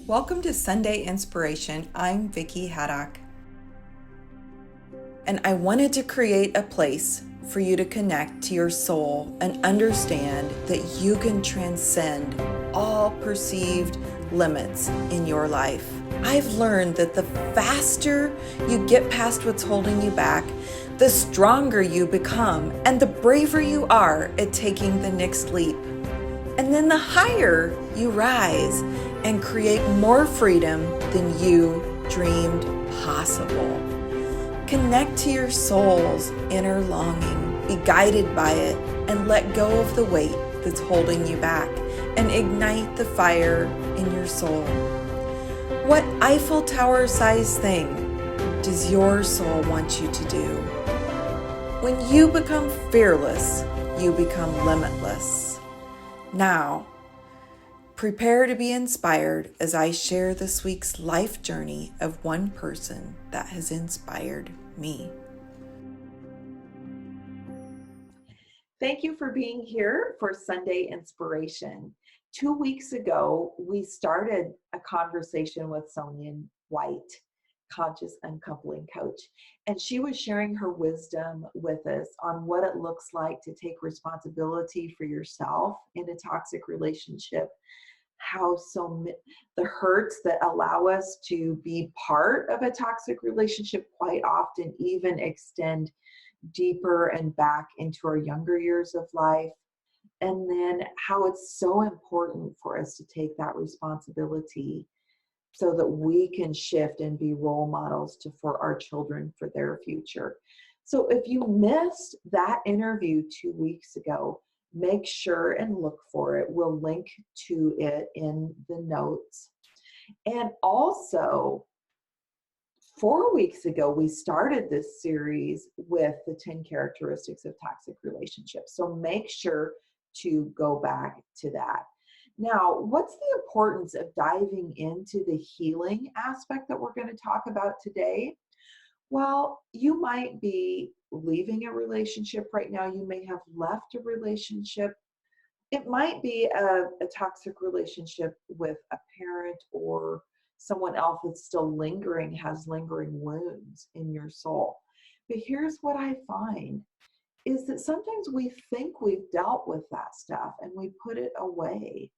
Welcome to Sunday Inspiration. I'm Vicki Haddock. And I wanted to create a place for you to connect to your soul and understand that you can transcend all perceived limits in your life. I've learned that the faster you get past what's holding you back, the stronger you become and the braver you are at taking the next leap. And then the higher you rise and create more freedom than you dreamed possible. Connect to your soul's inner longing, be guided by it, and let go of the weight that's holding you back, and ignite the fire in your soul. What Eiffel Tower-sized thing does your soul want you to do? When you become fearless, you become limitless. Now, prepare to be inspired as I share this week's life journey of one person that has inspired me. Thank you for being here for Sunday Inspiration. 2 weeks ago, we started a conversation with Sonyan White, conscious uncoupling coach, and she was sharing her wisdom with us on what it looks like to take responsibility for yourself in a toxic relationship, how the hurts that allow us to be part of a toxic relationship quite often even extend deeper and back into our younger years of life, and then how it's so important for us to take that responsibility so that we can shift and be role models for our children for their future. So if you missed that interview 2 weeks ago, make sure and look for it. We'll link to it in the notes. And also, 4 weeks ago, we started this series with the 10 characteristics of toxic relationships. So make sure to go back to that. Now, what's the importance of diving into the healing aspect that we're going to talk about today? Well, you might be leaving a relationship right now. You may have left a relationship. It might be a toxic relationship with a parent or someone else that's still lingering, has lingering wounds in your soul. But here's what I find is that sometimes we think we've dealt with that stuff and we put it away.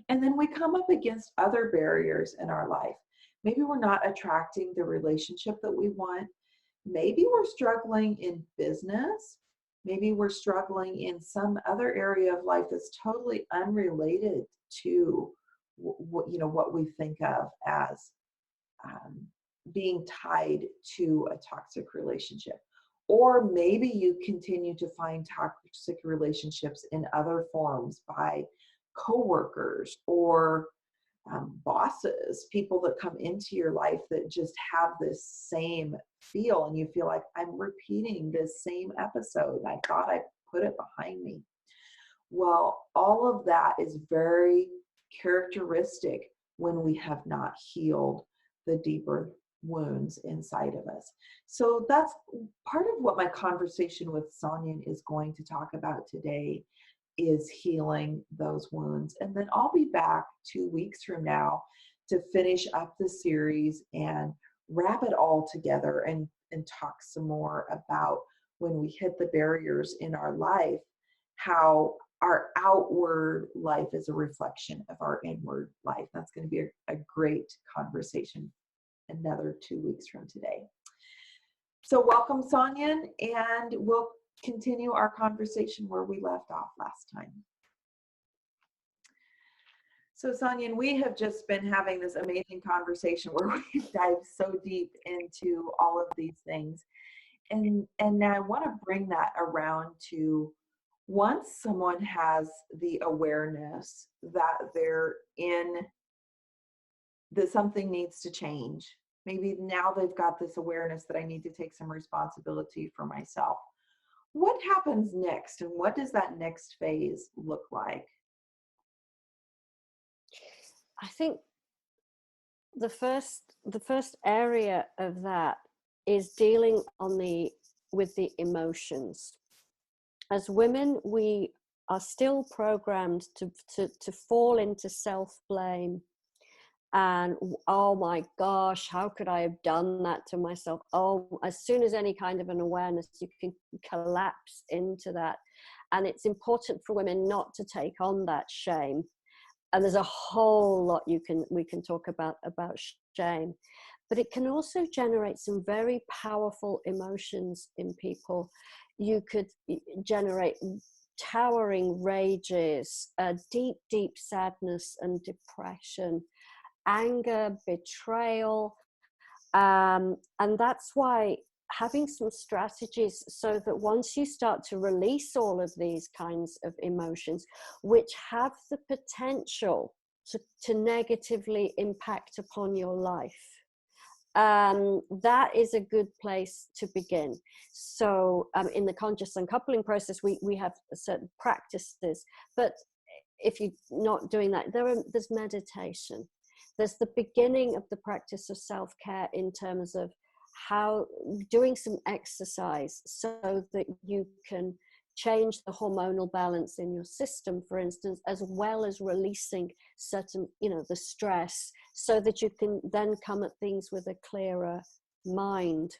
And then we come up against other barriers in our life. Maybe we're not attracting the relationship that we want. Maybe we're struggling in business. Maybe we're struggling in some other area of life that's totally unrelated to what we think of as being tied to a toxic relationship. Or maybe you continue to find toxic relationships in other forms by coworkers or bosses, people that come into your life that just have this same feel, and you feel like I'm repeating this same episode. I thought I put it behind me. Well, all of that is very characteristic when we have not healed the deeper wounds inside of us. So that's part of what my conversation with Sonyan is going to talk about today, is healing those wounds. And then I'll be back 2 weeks from now to finish up the series and wrap it all together and talk some more about when we hit the barriers in our life, how our outward life is a reflection of our inward life. That's going to be a great conversation another 2 weeks from today. So welcome, Sonyan, and we'll continue our conversation where we left off last time. So Sonyan, we have just been having this amazing conversation where we dive so deep into all of these things. And now I want to bring that around to once someone has the awareness that that something needs to change. Maybe now they've got this awareness that I need to take some responsibility for myself. What happens next, and what does that next phase look like? I think the first area of that is dealing with the emotions. As women, we are still programmed to fall into self-blame and oh my gosh, how could I have done that to myself? Oh, as soon as any kind of an awareness, you can collapse into that. And it's important for women not to take on that shame. And there's a whole lot we can talk about shame, but it can also generate some very powerful emotions in people. You could generate towering rages, deep sadness and depression, anger, betrayal. And that's why having some strategies so that once you start to release all of these kinds of emotions, which have the potential to negatively impact upon your life, that is a good place to begin. So in the conscious uncoupling process, we have certain practices, but if you're not doing that, there's meditation. There's the beginning of the practice of self-care in terms of how doing some exercise so that you can change the hormonal balance in your system, for instance, as well as releasing certain, the stress, so that you can then come at things with a clearer mind.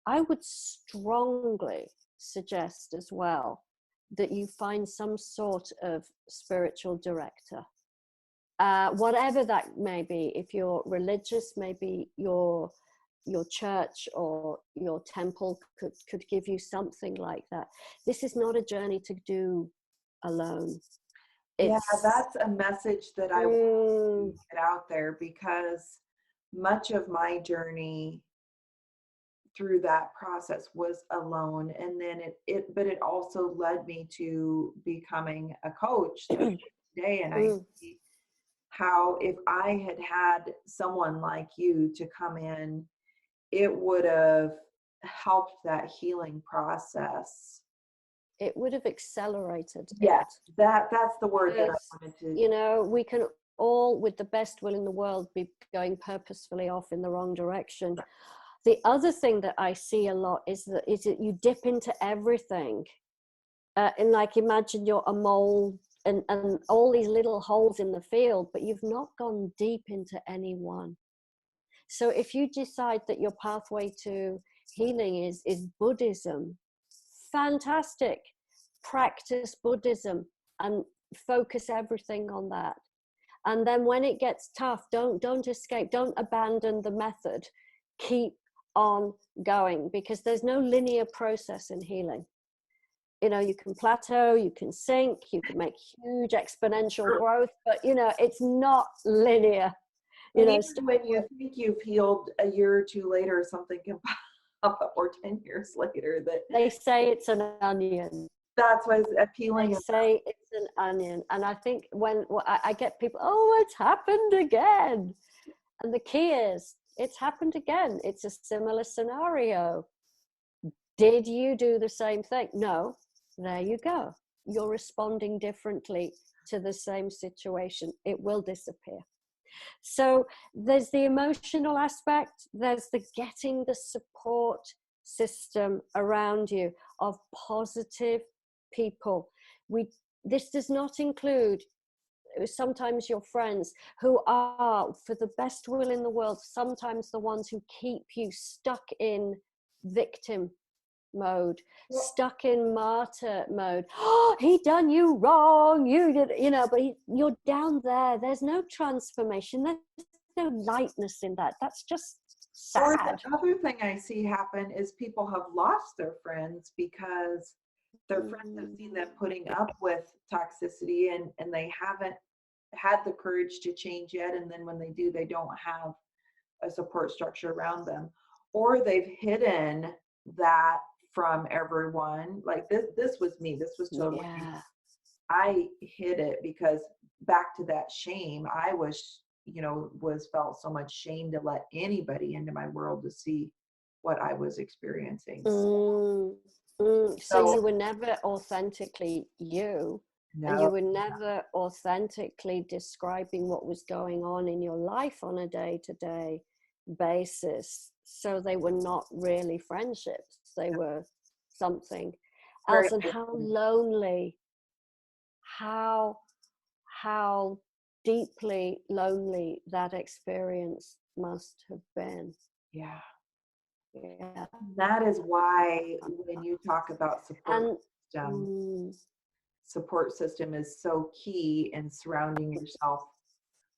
I would strongly suggest as well that you find some sort of spiritual director, whatever that may be. If you're religious, maybe your church or your temple could give you something like that. This is not a journey to do alone. Yeah, that's a message that I want to get out there, because much of my journey through that process was alone, and then but it also led me to becoming a coach today. And I see how if I had had someone like you to come in, it would have helped that healing process. It would have accelerated Yes, it. that's the word that I wanted to. We can all, with the best will in the world, be going purposefully off in the wrong direction. The other thing that I see a lot is that you dip into everything. And like, imagine you're a mole and all these little holes in the field, but you've not gone deep into any one. So if you decide that your pathway to healing is Buddhism, fantastic. Practice Buddhism and focus everything on that. And then when it gets tough, don't escape, don't abandon the method. Keep on going, because there's no linear process in healing. You can plateau, you can sink, you can make huge exponential growth, but it's not linear. When you think you've healed, a year or two later, something can pop up, or 10 years later. That they say it's an onion. That's what's appealing. They say it's an onion. And I think when I get people, oh, it's happened again. And the key is, it's happened again. It's a similar scenario. Did you do the same thing? No. There you go. You're responding differently to the same situation. It will disappear. So there's the emotional aspect. There's the getting the support system around you of positive people. This does not include sometimes your friends, who are, for the best will in the world, sometimes the ones who keep you stuck in victim mode, stuck in martyr mode. Oh, he done you wrong, you did, but you're down there. There's no transformation, there's no lightness in that. That's just sad. Or the other thing I see happen is people have lost their friends because their friends have seen them putting up with toxicity, and they haven't had the courage to change yet. And then when they do, they don't have a support structure around them, or they've hidden that from everyone. Like this was me. This was totally me. I hid it because, back to that shame, I was felt so much shame to let anybody into my world to see what I was experiencing. So you were never authentically you. No, and you were never authentically describing what was going on in your life on a day-to-day basis. So they were not really friendships. They were something else. And how lonely, how deeply lonely that experience must have been. Yeah. Yeah. That is why when you talk about And support system is so key in surrounding yourself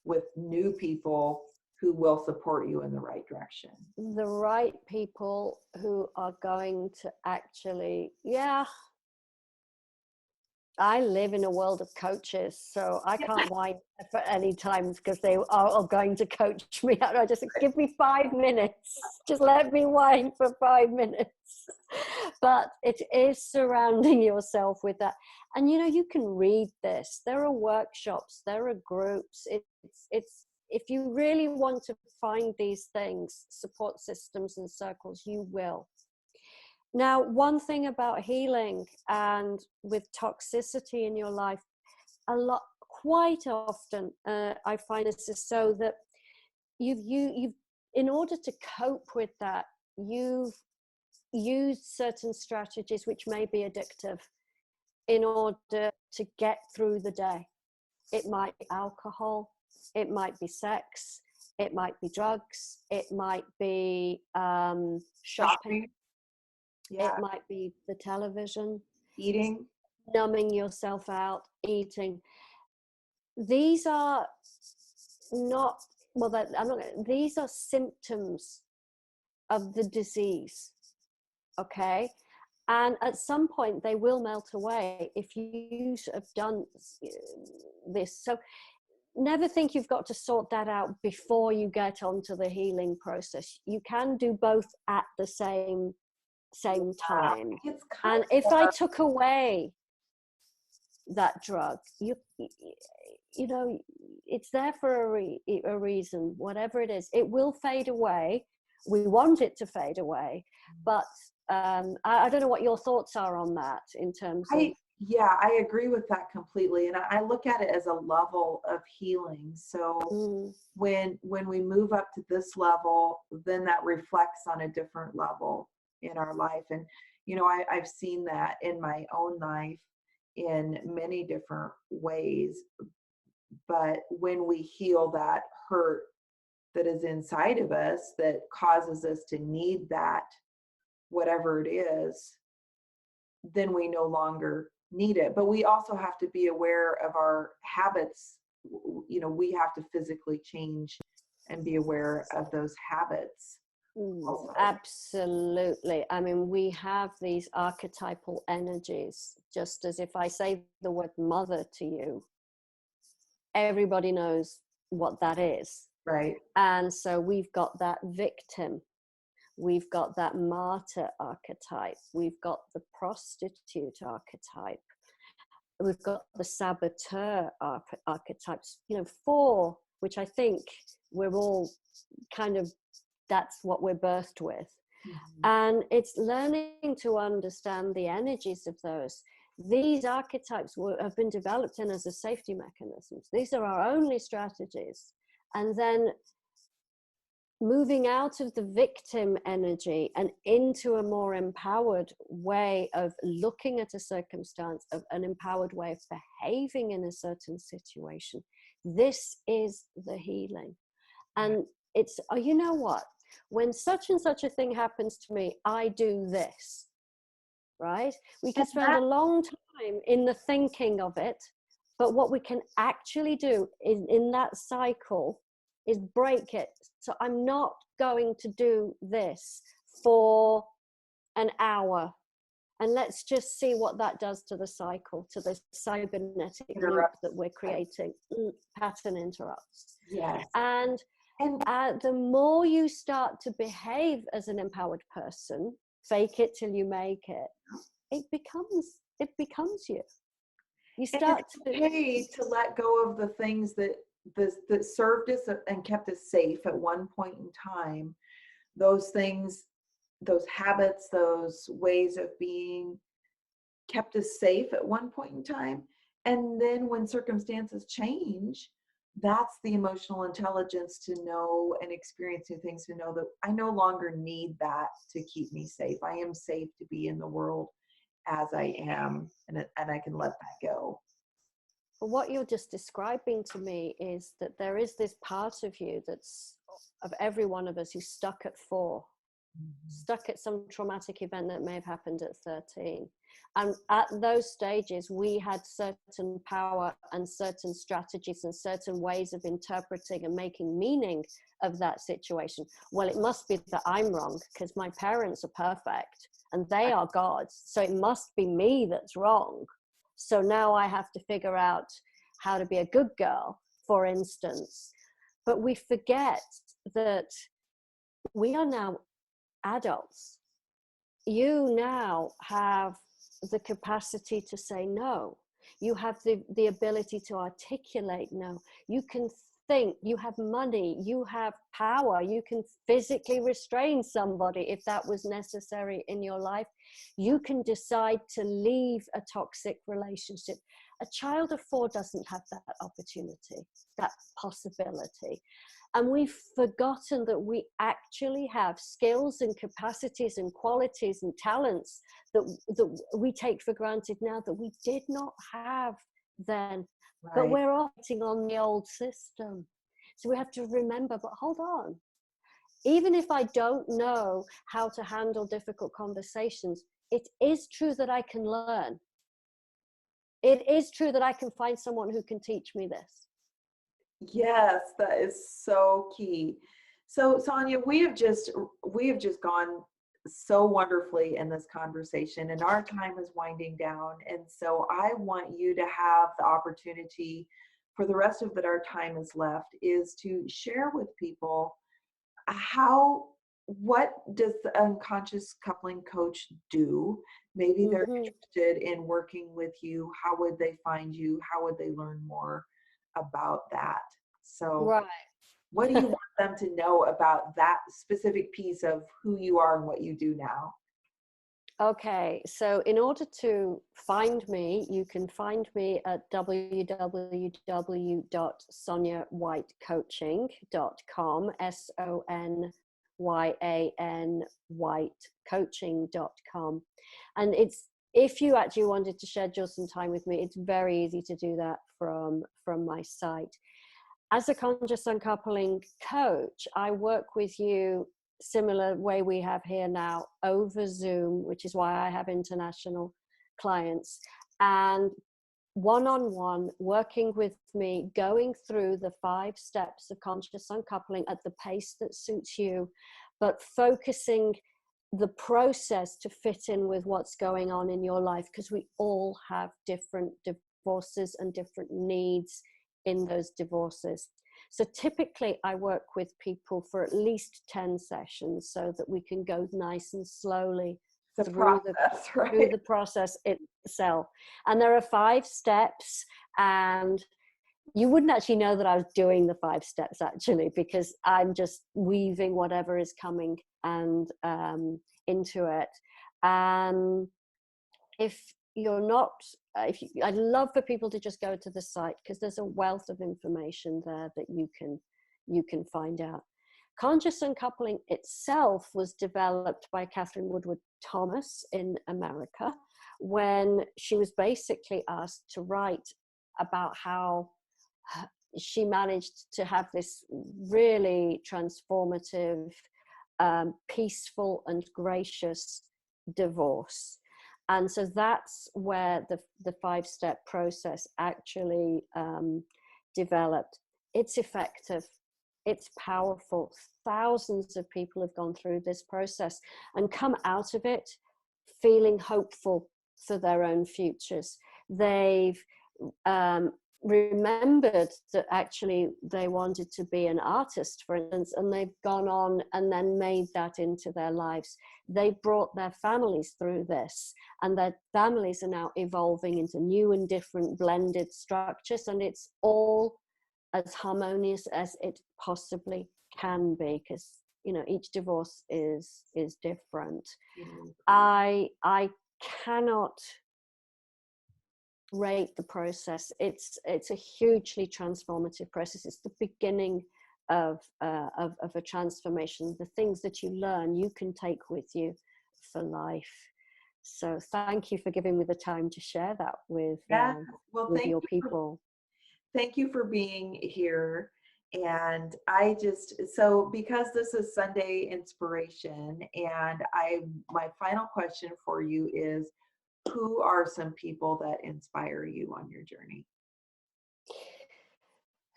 with new people who will support you in the right direction. the right people who are going to actually, I live in a world of coaches, so I can't whine for any times because they are going to coach me. I just give me 5 minutes. Just let me whine for 5 minutes. But it is surrounding yourself with that. And you can read this. There are workshops, there are groups. It's if you really want to find these things, support systems and circles, you will. Now, one thing about healing and with toxicity in your life, quite often, I find this is so that you've in order to cope with that, you've used certain strategies which may be addictive in order to get through the day. It might be alcohol, it might be sex, it might be drugs, it might be shopping. Yeah. It might be the television, Eating, numbing yourself out, eating. These are not, these are symptoms of the disease, okay? And at some point they will melt away if you have done this. So never think you've got to sort that out before you get onto the healing process. You can do both at the same time. And if I took away that drug, you know, it's there for a reason. Whatever it is, it will fade away. We want it to fade away, but I don't know what your thoughts are on that in terms of. I agree with that completely, and I look at it as a level of healing. So when we move up to this level, then that reflects on a different level in our life. And I've seen that in my own life in many different ways. But when we heal that hurt that is inside of us that causes us to need that, whatever it is, then we no longer need it. But we also have to be aware of our habits. We have to physically change and be aware of those habits. Absolutely. I mean, we have these archetypal energies. Just as if I say the word mother to you, everybody knows what that is. Right. And so we've got that victim, we've got that martyr archetype, we've got the prostitute archetype, we've got the saboteur archetypes, 4, which I think we're all kind of, that's what we're birthed with. And it's learning to understand the energies of those. These archetypes have been developed in as a safety mechanisms. These are our only strategies. And then moving out of the victim energy and into a more empowered way of looking at a circumstance, of an empowered way of behaving in a certain situation. This is the healing. And it's, you know what? When such and such a thing happens to me, I do this, right? We can spend a long time in the thinking of it, but what we can actually do in that cycle is break it. So I'm not going to do this for an hour. And let's just see what that does to the cycle, to the cybernetic loop that we're creating. Pattern interrupts. Yes. And the more you start to behave as an empowered person, fake it till you make it, it becomes you. You start to let go of the things that served us and kept us safe at one point in time. Those things, those habits, those ways of being kept us safe at one point in time. And then when circumstances change, that's the emotional intelligence to know and experience new things, to know that I no longer need that to keep me safe. I am safe to be in the world as I am, and I can let that go. what you're just describing to me is that there is this part of you that's, of every one of us, who's stuck at 4, stuck at some traumatic event that may have happened at 13. And at those stages, we had certain power and certain strategies and certain ways of interpreting and making meaning of that situation. Well, it must be that I'm wrong because my parents are perfect and they are gods. So it must be me that's wrong. So now I have to figure out how to be a good girl, for instance. But we forget that we are now adults. You now have the capacity to say no. You have the ability to articulate no. You can think, you have money, you have power, you can physically restrain somebody if that was necessary in your life. You can decide to leave a toxic relationship. A child of 4 doesn't have that opportunity, that possibility. And we've forgotten that we actually have skills and capacities and qualities and talents that we take for granted now that we did not have then. Right. But we're operating on the old system. So we have to remember, but hold on. Even if I don't know how to handle difficult conversations, it is true that I can learn. It is true that I can find someone who can teach me this. Yes, that is so key. So Sonia, we have just gone so wonderfully in this conversation, and our time is winding down. And so I want you to have the opportunity for the rest of that our time is left is to share with people what does the unconscious coupling coach do? Maybe they're interested in working with you. How would they find you? How would they learn more about that? So right. What do you want them to know about that specific piece of who you are and what you do now? Okay, so in order to find me, you can find me at www.sonyawhitecoaching.com, SONYAN whitecoaching.com. And if you actually wanted to schedule some time with me, it's very easy to do that from my site. As a conscious uncoupling coach, I work with you similar way we have here now over Zoom, which is why I have international clients, and one-on-one working with me, going through the 5 steps of conscious uncoupling at the pace that suits you, but focusing the process to fit in with what's going on in your life, because we all have different divorces and different needs in those divorces. So typically I work with people for at least 10 sessions so that we can go nice and slowly through the process itself. And there are 5 steps, and you wouldn't actually know that I was doing the 5 steps actually, because I'm just weaving whatever is coming and into it. If you're not, I'd love for people to just go to the site, because there's a wealth of information there that you can find out. Conscious uncoupling itself was developed by Catherine Woodward Thomas in America, when she was basically asked to write about how she managed to have this really transformative, peaceful and gracious divorce. And so that's where the 5-step process actually developed. It's effective. It's powerful. Thousands of people have gone through this process and come out of it feeling hopeful for their own futures. They've remembered that actually they wanted to be an artist, for instance, and they've gone on and then made that into their lives. They brought their families through this, and their families are now evolving into new and different blended structures, and it's all as harmonious as it possibly can be, because each divorce is different. Mm-hmm. I cannot rate the process. It's a hugely transformative process. It's the beginning of a transformation. The things that you learn, you can take with you for life. So thank you for giving me the time to share that with your people. Thank you for being here. And I just, so because this is Sunday inspiration, and my final question for you is, who are some people that inspire you on your journey?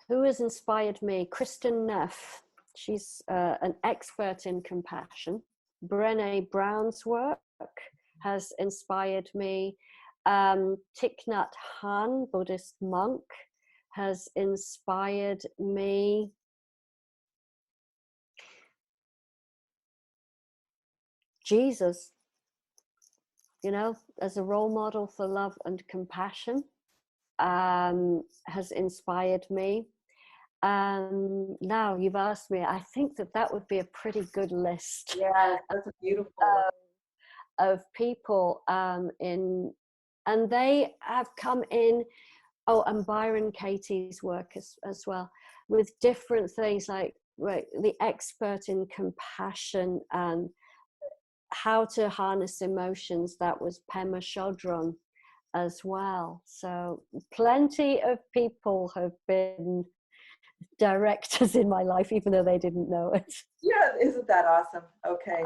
Who has inspired me? Kristen Neff. She's an expert in compassion. Brené Brown's work has inspired me. Thich Nhat Hanh, Buddhist monk, has inspired me. Jesus, as a role model for love and compassion, has inspired me. Now you've asked me, I think that would be a pretty good list. Yeah, that's a beautiful list. Of people and they have come in. Oh, and Byron Katie's work as well, with different things like the expert in compassion and how to harness emotions. That was Pema Chodron as well. So plenty of people have been directors in my life, even though they didn't know it. Yeah, isn't that awesome? Okay.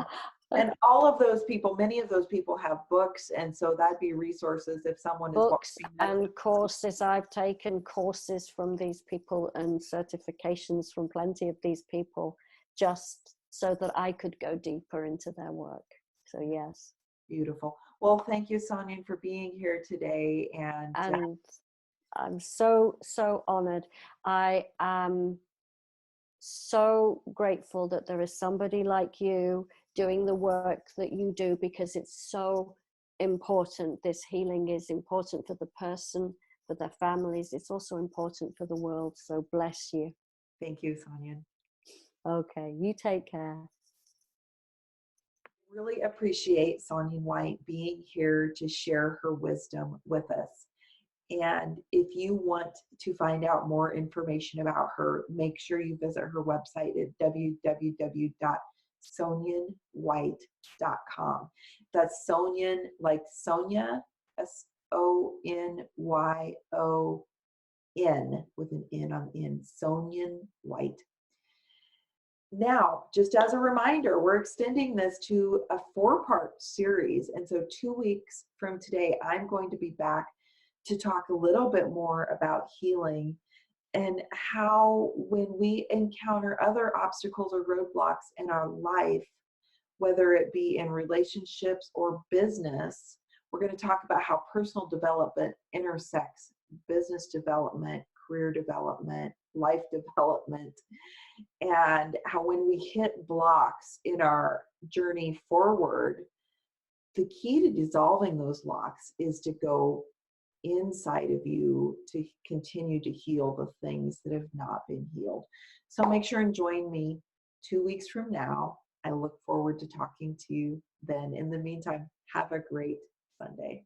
And all of those people, many of those people have books, and so that'd be resources if someone Books is and courses. I've taken courses from these people and certifications from plenty of these people, just so that I could go deeper into their work. So yes. Beautiful. Well, thank you, Sonyan, for being here today. And I'm so honored. I am so grateful that there is somebody like you doing the work that you do, because it's so important. This healing is important for the person, for their families. It's also important for the world. So bless you. thank you, Sonyan. Okay, you take care. Really appreciate Sonyan White being here to share her wisdom with us. And if you want to find out more information about her, make sure you visit her website at www.sonyanwhite.com. That's Sonyan, like Sonia, Sonyon, with an N on the end, Sonyan White. Now, just as a reminder, we're extending this to a 4-part series. And so 2 weeks from today, I'm going to be back to talk a little bit more about healing and how, when we encounter other obstacles or roadblocks in our life, whether it be in relationships or business, we're going to talk about how personal development intersects business development, career development, life development, and how when we hit blocks in our journey forward, the key to dissolving those blocks is to go inside of you to continue to heal the things that have not been healed. So make sure and join me 2 weeks from now. I look forward to talking to you then. In the meantime, have a great Sunday.